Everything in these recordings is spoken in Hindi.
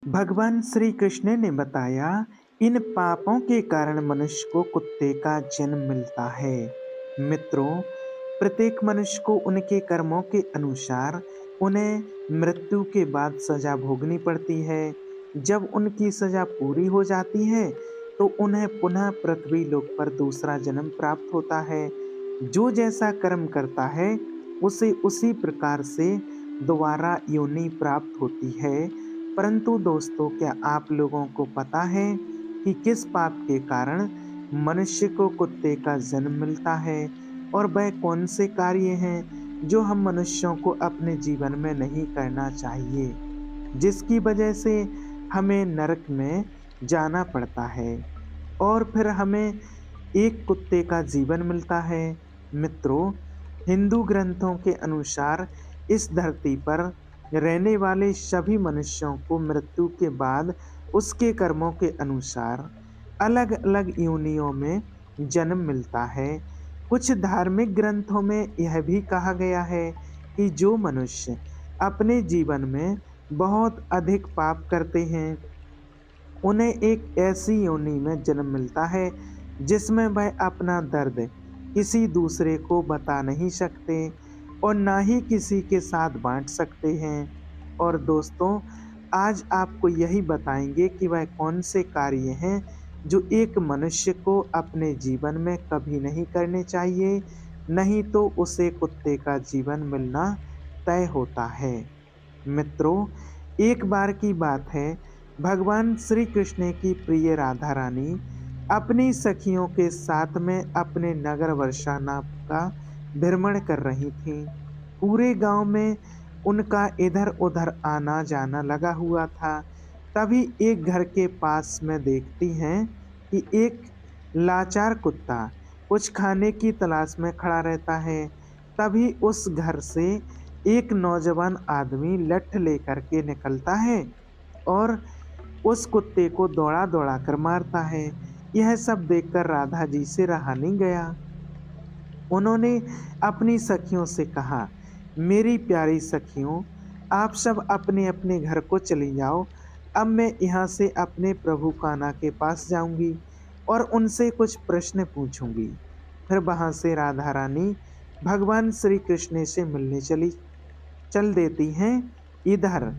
भगवान श्री कृष्ण ने बताया, इन पापों के कारण मनुष्य को कुत्ते का जन्म मिलता है। मित्रों, प्रत्येक मनुष्य को उनके कर्मों के अनुसार उन्हें मृत्यु के बाद सजा भोगनी पड़ती है। जब उनकी सजा पूरी हो जाती है तो उन्हें पुनः पृथ्वी लोक पर दूसरा जन्म प्राप्त होता है। जो जैसा कर्म करता है उसे उसी प्रकार से दोबारा योनि प्राप्त होती है। परंतु दोस्तों, क्या आप लोगों को पता है कि किस पाप के कारण मनुष्य को कुत्ते का जन्म मिलता है और वह कौन से कार्य हैं जो हम मनुष्यों को अपने जीवन में नहीं करना चाहिए, जिसकी वजह से हमें नरक में जाना पड़ता है और फिर हमें एक कुत्ते का जीवन मिलता है। मित्रों, हिंदू ग्रंथों के अनुसार इस धरती पर रहने वाले सभी मनुष्यों को मृत्यु के बाद उसके कर्मों के अनुसार अलग अलग योनियों में जन्म मिलता है। कुछ धार्मिक ग्रंथों में यह भी कहा गया है कि जो मनुष्य अपने जीवन में बहुत अधिक पाप करते हैं उन्हें एक ऐसी योनि में जन्म मिलता है जिसमें वह अपना दर्द किसी दूसरे को बता नहीं सकते और ना ही किसी के साथ बांट सकते हैं। और दोस्तों, आज आपको यही बताएंगे कि वह कौन से कार्य हैं जो एक मनुष्य को अपने जीवन में कभी नहीं करने चाहिए, नहीं तो उसे कुत्ते का जीवन मिलना तय होता है। मित्रों, एक बार की बात है, भगवान श्री कृष्ण की प्रिय राधा रानी अपनी सखियों के साथ में अपने नगर वर्षाना का भ्रमण कर रही थीं। पूरे गांव में उनका इधर उधर आना जाना लगा हुआ था। तभी एक घर के पास में देखती हैं कि एक लाचार कुत्ता कुछ खाने की तलाश में खड़ा रहता है। तभी उस घर से एक नौजवान आदमी लठ लेकर के निकलता है और उस कुत्ते को दौड़ा दौड़ा कर मारता है। यह सब देखकर राधा जी से रहा नहीं गया। उन्होंने अपनी सखियों से कहा, मेरी प्यारी सखियों, आप सब अपने अपने घर को चली जाओ। अब मैं यहाँ से अपने प्रभु कान्हा के पास जाऊंगी और उनसे कुछ प्रश्न पूछूंगी। फिर वहां से राधा रानी भगवान श्री कृष्ण से मिलने चल देती हैं। इधर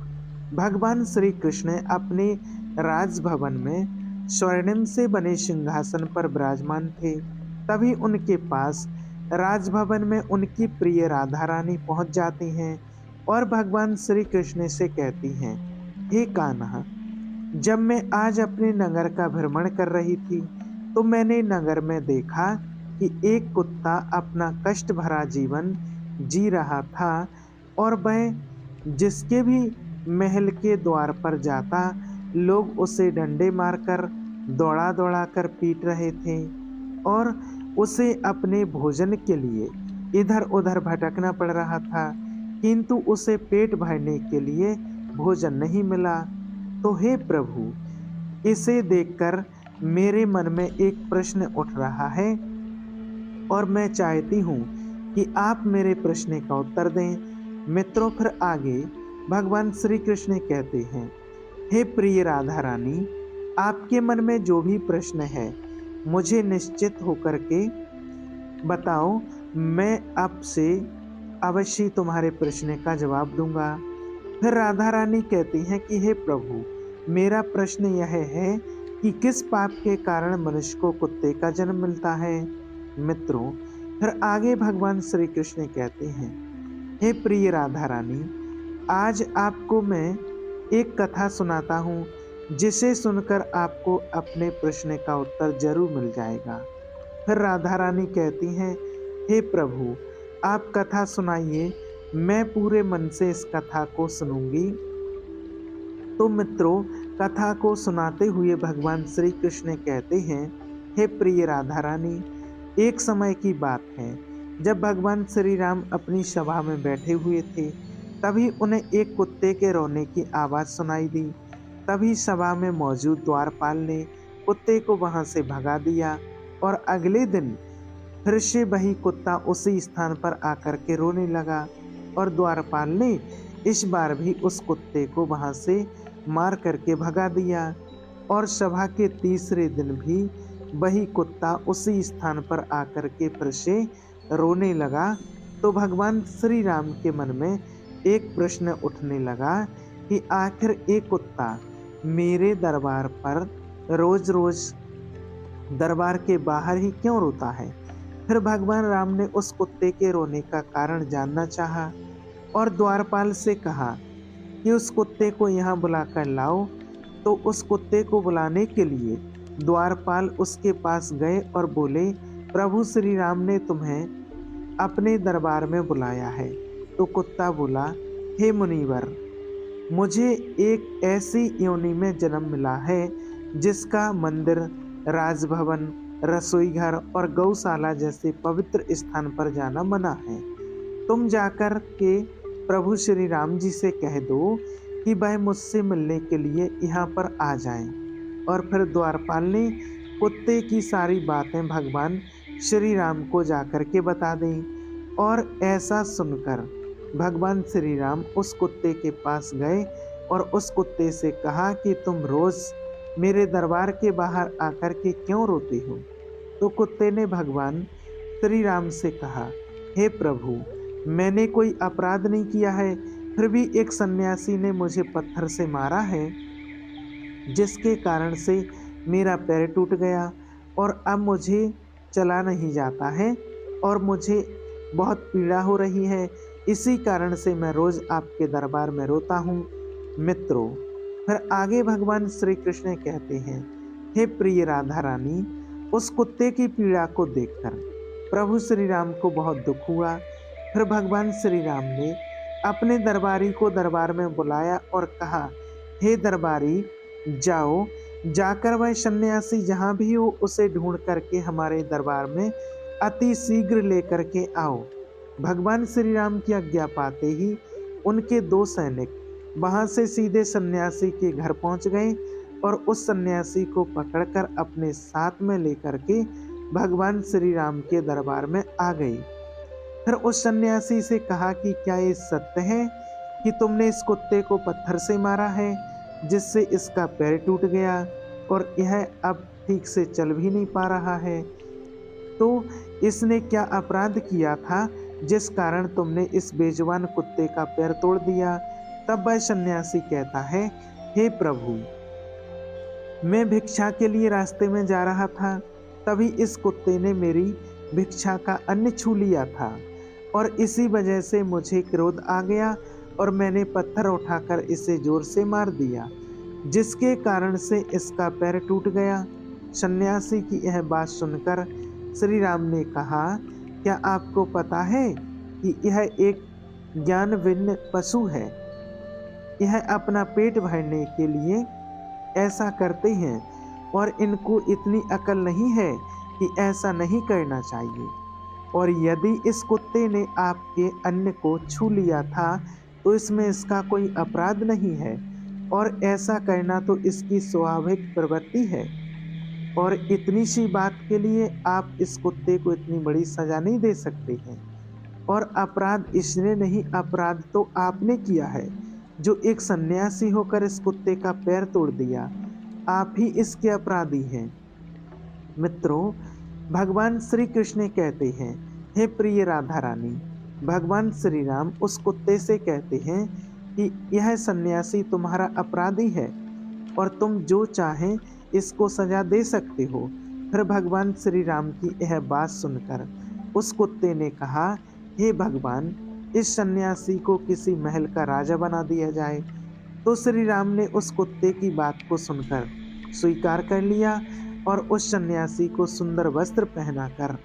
भगवान श्री कृष्ण अपने राजभवन में स्वर्णिम से बने सिंहासन पर विराजमान थे। तभी उनके पास राजभवन में उनकी प्रिय राधा रानी पहुंच जाती हैं और भगवान श्री कृष्ण से कहती हैं, हे कान्हा, जब मैं आज अपने नगर का भ्रमण कर रही थी तो मैंने नगर में देखा कि एक कुत्ता अपना कष्ट भरा जीवन जी रहा था और वह जिसके भी महल के द्वार पर जाता लोग उसे डंडे मारकर दौड़ा दौड़ा कर पीट रहे थे और उसे अपने भोजन के लिए इधर उधर भटकना पड़ रहा था, किंतु उसे पेट भरने के लिए भोजन नहीं मिला। तो हे प्रभु, इसे देखकर मेरे मन में एक प्रश्न उठ रहा है और मैं चाहती हूँ कि आप मेरे प्रश्न का उत्तर दें। मित्रों, फिर आगे भगवान श्री कृष्ण कहते हैं, हे प्रिय राधा रानी, आपके मन में जो भी प्रश्न है मुझे निश्चित होकर के बताओ, मैं आपसे अवश्य तुम्हारे प्रश्न का जवाब दूंगा। फिर राधा रानी कहती हैं कि हे प्रभु, मेरा प्रश्न यह है कि किस पाप के कारण मनुष्य को कुत्ते का जन्म मिलता है। मित्रों, फिर आगे भगवान श्री कृष्ण कहते हैं, हे प्रिय राधा रानी, आज आपको मैं एक कथा सुनाता हूँ जिसे सुनकर आपको अपने प्रश्न का उत्तर जरूर मिल जाएगा। फिर राधा रानी कहती हैं, हे प्रभु, आप कथा सुनाइए, मैं पूरे मन से इस कथा को सुनूंगी। तो मित्रों, कथा को सुनाते हुए भगवान श्री कृष्ण कहते हैं, हे प्रिय राधा रानी, एक समय की बात है जब भगवान श्री राम अपनी सभा में बैठे हुए थे। तभी उन्हें एक कुत्ते के रोने की आवाज़ सुनाई दी। तभी सभा में मौजूद द्वारपाल ने कुत्ते को वहां से भगा दिया और अगले दिन फिर से वही कुत्ता उसी स्थान पर आकर के रोने लगा और द्वारपाल ने इस बार भी उस कुत्ते को वहां से मार करके भगा दिया। और सभा के तीसरे दिन भी वही कुत्ता उसी स्थान पर आकर के फिर से रोने लगा। तो भगवान श्री राम के मन में एक प्रश्न उठने लगा कि आखिर एक कुत्ता मेरे दरबार पर रोज रोज दरबार के बाहर ही क्यों रोता है। फिर भगवान राम ने उस कुत्ते के रोने का कारण जानना चाहा और द्वारपाल से कहा कि उस कुत्ते को यहाँ बुलाकर लाओ। तो उस कुत्ते को बुलाने के लिए द्वारपाल उसके पास गए और बोले, प्रभु श्री राम ने तुम्हें अपने दरबार में बुलाया है। तो कुत्ता बोला, हे मुनिवर, मुझे एक ऐसी योनि में जन्म मिला है जिसका मंदिर, राजभवन, रसोई घर और गौशाला जैसे पवित्र स्थान पर जाना मना है। तुम जाकर के प्रभु श्री राम जी से कह दो कि वह मुझसे मिलने के लिए यहाँ पर आ जाएं। और फिर द्वारपाल ने कुत्ते की सारी बातें भगवान श्री राम को जाकर के बता दी। और ऐसा सुनकर भगवान श्री राम उस कुत्ते के पास गए और उस कुत्ते से कहा कि तुम रोज मेरे दरबार के बाहर आकर के क्यों रोते हो। तो कुत्ते ने भगवान श्री राम से कहा, हे प्रभु, मैंने कोई अपराध नहीं किया है, फिर भी एक सन्यासी ने मुझे पत्थर से मारा है जिसके कारण से मेरा पैर टूट गया और अब मुझे चला नहीं जाता है और मुझे बहुत पीड़ा हो रही है। इसी कारण से मैं रोज आपके दरबार में रोता हूँ। मित्रों, फिर आगे भगवान श्री कृष्ण कहते हैं, हे प्रिय राधा रानी, उस कुत्ते की पीड़ा को देखकर प्रभु श्री राम को बहुत दुख हुआ। फिर भगवान श्री राम ने अपने दरबारी को दरबार में बुलाया और कहा, हे दरबारी, जाओ, जाकर वह सन्यासी जहाँ भी हो उसे ढूंढ करके हमारे दरबार में अति शीघ्र लेकर के आओ। भगवान श्री राम की आज्ञा पाते ही उनके दो सैनिक वहां से सीधे सन्यासी के घर पहुंच गए और उस सन्यासी को पकड़कर अपने साथ में लेकर के भगवान श्री राम के दरबार में आ गई। फिर उस सन्यासी से कहा कि क्या ये सत्य है कि तुमने इस कुत्ते को पत्थर से मारा है जिससे इसका पैर टूट गया और यह अब ठीक से चल भी नहीं पा रहा है। तो इसने क्या अपराध किया था जिस कारण तुमने इस बेजुबान कुत्ते का पैर तोड़ दिया। तब वह सन्यासी कहता है, हे प्रभु, मैं भिक्षा के लिए रास्ते में जा रहा था, तभी इस कुत्ते ने मेरी भिक्षा का अन्न छू लिया था और इसी वजह से मुझे क्रोध आ गया और मैंने पत्थर उठाकर इसे जोर से मार दिया, जिसके कारण से इसका पैर टूट गया। सन्यासी की यह बात सुनकर श्री राम ने कहा, क्या आपको पता है कि यह एक ज्ञानविन्न पशु है। यह अपना पेट भरने के लिए ऐसा करते हैं और इनको इतनी अकल नहीं है कि ऐसा नहीं करना चाहिए। और यदि इस कुत्ते ने आपके अन्न को छू लिया था तो इसमें इसका कोई अपराध नहीं है और ऐसा करना तो इसकी स्वाभाविक प्रवृत्ति है। और इतनी सी बात के लिए आप इस कुत्ते को इतनी बड़ी सजा नहीं दे सकते हैं। और अपराध इसने नहीं, अपराध तो आपने किया है जो एक सन्यासी होकर इस कुत्ते का पैर तोड़ दिया। आप ही इसके अपराधी हैं। मित्रों, भगवान श्री कृष्ण कहते हैं, हे प्रिय राधा रानी, भगवान श्री राम उस कुत्ते से कहते हैं कि यह सन्यासी तुम्हारा अपराधी है और तुम जो चाहें इसको सजा दे सकते हो। फिर भगवान श्री राम की यह बात सुनकर उस कुत्ते ने कहा, हे भगवान, इस सन्यासी को किसी महल का राजा बना दिया जाए। तो श्री राम ने उस कुत्ते की बात को सुनकर स्वीकार कर लिया और उस सन्यासी को सुंदर वस्त्र पहनाकर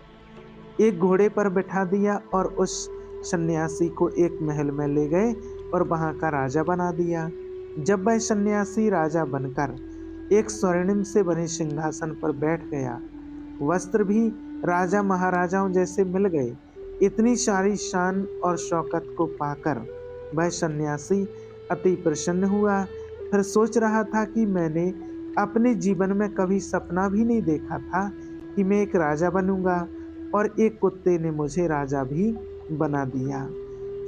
एक घोड़े पर बैठा दिया और उस सन्यासी को एक महल में ले गए और वहां का राजा बना दिया। जब वह सन्यासी राजा बनकर एक स्वर्णिम से बने सिंहासन पर बैठ गया, वस्त्र भी राजा महाराजाओं जैसे मिल गए। इतनी सारी शान और शौकत को पाकर वह सन्यासी अति प्रसन्न हुआ। फिर सोच रहा था कि मैंने अपने जीवन में कभी सपना भी नहीं देखा था कि मैं एक राजा बनूंगा और एक कुत्ते ने मुझे राजा भी बना दिया।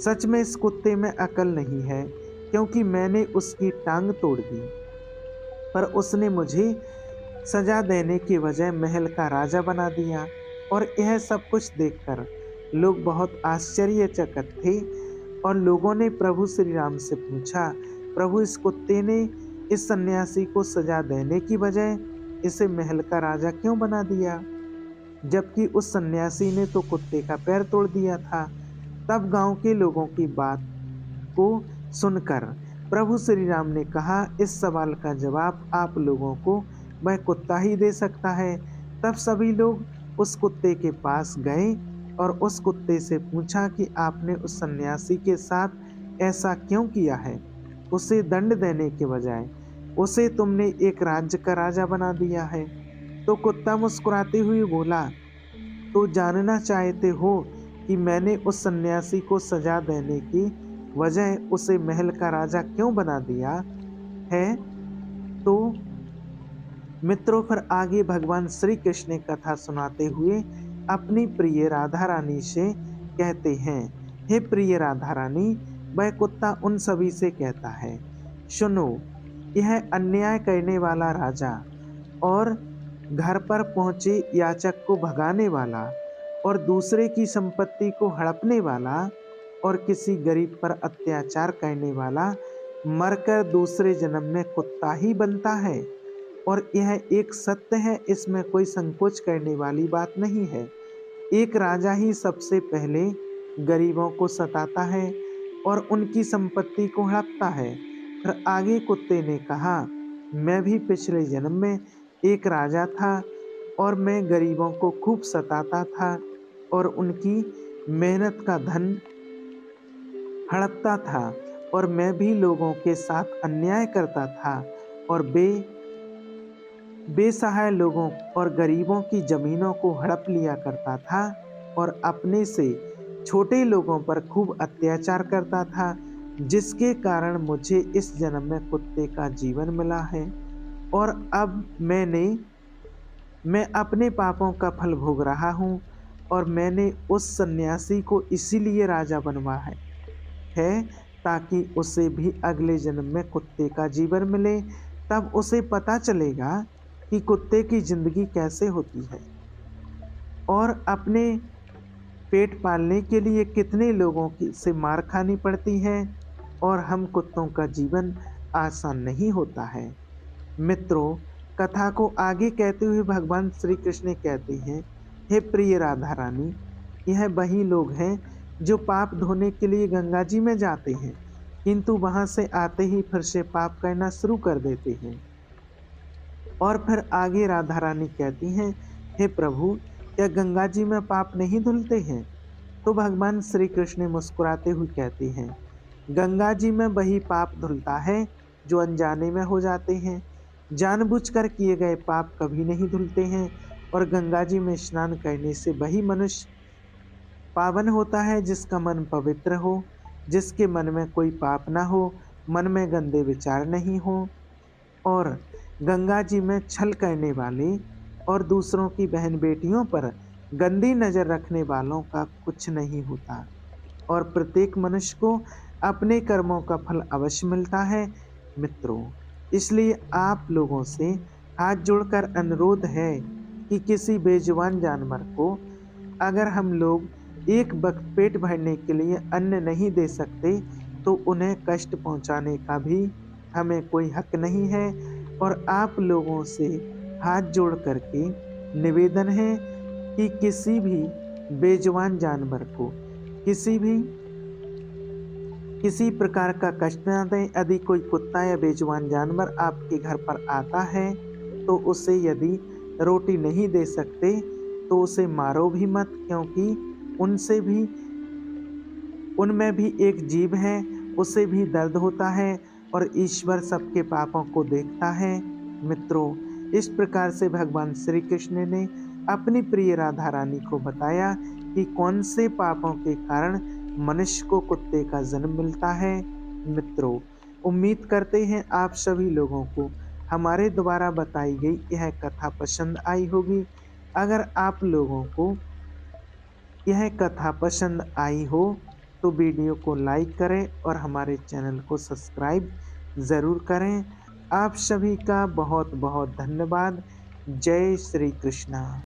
सच में इस कुत्ते में अकल नहीं है। क्योंकि मैंने उसकी टांग तोड़ दी। पर उसने मुझे सजा देने की बजाय महल का राजा बना दिया। और यह सब कुछ देखकर लोग बहुत आश्चर्यचकित थे। और लोगों ने प्रभु श्री राम से पूछा, प्रभु, इस कुत्ते ने इस सन्यासी को सजा देने की बजाय इसे महल का राजा क्यों बना दिया, जबकि उस सन्यासी ने तो कुत्ते का पैर तोड़ दिया था। तब गांव के लोगों की बात को सुनकर प्रभु श्री राम ने कहा, इस सवाल का जवाब आप लोगों को वह कुत्ता ही दे सकता है। तब सभी लोग उस कुत्ते के पास गए और उस कुत्ते से पूछा कि आपने उस सन्यासी के साथ ऐसा क्यों किया है। उसे दंड देने के बजाय उसे तुमने एक राज्य का राजा बना दिया है। तो कुत्ता मुस्कुराते हुए बोला, तो जानना चाहते हो कि मैंने उस सन्यासी को सजा देने की वजह उसे महल का राजा क्यों बना दिया है। तो मित्रों, फिर आगे भगवान श्री कृष्ण कथा सुनाते हुए अपनी प्रिय राधा रानी से कहते हैं, हे प्रिय राधा रानी, वह कुत्ता उन सभी से कहता है, सुनो, यह अन्याय करने वाला राजा और घर पर पहुंचे याचक को भगाने वाला और दूसरे की संपत्ति को हड़पने वाला और किसी गरीब पर अत्याचार करने वाला मरकर दूसरे जन्म में कुत्ता ही बनता है। और यह एक सत्य है, इसमें कोई संकोच करने वाली बात नहीं है। एक राजा ही सबसे पहले गरीबों को सताता है और उनकी संपत्ति को हड़पता है। फिर आगे कुत्ते ने कहा, मैं भी पिछले जन्म में एक राजा था और मैं गरीबों को खूब सताता था और उनकी मेहनत का धन हड़पता था। और मैं भी लोगों के साथ अन्याय करता था और बेसहाय लोगों और गरीबों की जमीनों को हड़प लिया करता था और अपने से छोटे लोगों पर खूब अत्याचार करता था, जिसके कारण मुझे इस जन्म में कुत्ते का जीवन मिला है। और अब मैं अपने पापों का फल भोग रहा हूँ और मैंने उस सन्यासी को इसीलिए राजा बनवाया है ताकि उसे भी अगले जन्म में कुत्ते का जीवन मिले। तब उसे पता चलेगा कि कुत्ते की जिंदगी कैसे होती है और अपने पेट पालने के लिए कितने लोगों की से मार खानी पड़ती है और हम कुत्तों का जीवन आसान नहीं होता है। मित्रों, कथा को आगे कहते हुए भगवान श्री कृष्ण कहते हैं, हे प्रिय राधा रानी, यह वही लोग हैं जो पाप धोने के लिए गंगा जी में जाते हैं, किंतु वहां से आते ही फिर से पाप करना शुरू कर देते हैं। और फिर आगे राधा रानी कहती हैं, हे प्रभु, क्या गंगा जी में पाप नहीं धुलते हैं। तो भगवान श्री कृष्ण मुस्कुराते हुए कहते हैं, गंगा जी में वही पाप धुलता है जो अनजाने में हो जाते हैं। जानबूझकर किए गए पाप कभी नहीं धुलते हैं। और गंगा जी में स्नान करने से वही मनुष्य पावन होता है जिसका मन पवित्र हो, जिसके मन में कोई पाप ना हो, मन में गंदे विचार नहीं हो। और गंगा जी में छल करने वाले और दूसरों की बहन बेटियों पर गंदी नजर रखने वालों का कुछ नहीं होता। और प्रत्येक मनुष्य को अपने कर्मों का फल अवश्य मिलता है। मित्रों, इसलिए आप लोगों से हाथ जोड़कर अनुरोध है कि किसी बेजुबान जानवर को अगर हम लोग एक वक्त पेट भरने के लिए अन्न नहीं दे सकते तो उन्हें कष्ट पहुंचाने का भी हमें कोई हक नहीं है। और आप लोगों से हाथ जोड़ करके निवेदन है कि किसी भी बेजुबान जानवर को किसी प्रकार का कष्ट न दें। यदि कोई कुत्ता या बेजुबान जानवर आपके घर पर आता है तो उसे यदि रोटी नहीं दे सकते तो उसे मारो भी मत, क्योंकि उनमें भी एक जीव है, उसे भी दर्द होता है और ईश्वर सबके पापों को देखता है। मित्रों, इस प्रकार से भगवान श्री कृष्ण ने अपनी प्रिय राधा रानी को बताया कि कौन से पापों के कारण मनुष्य को कुत्ते का जन्म मिलता है। मित्रों, उम्मीद करते हैं आप सभी लोगों को हमारे द्वारा बताई गई यह कथा पसंद आई होगी। अगर आप लोगों को यह कथा पसंद आई हो तो वीडियो को लाइक करें और हमारे चैनल को सब्सक्राइब ज़रूर करें। आप सभी का बहुत-बहुत धन्यवाद। जय श्री कृष्णा।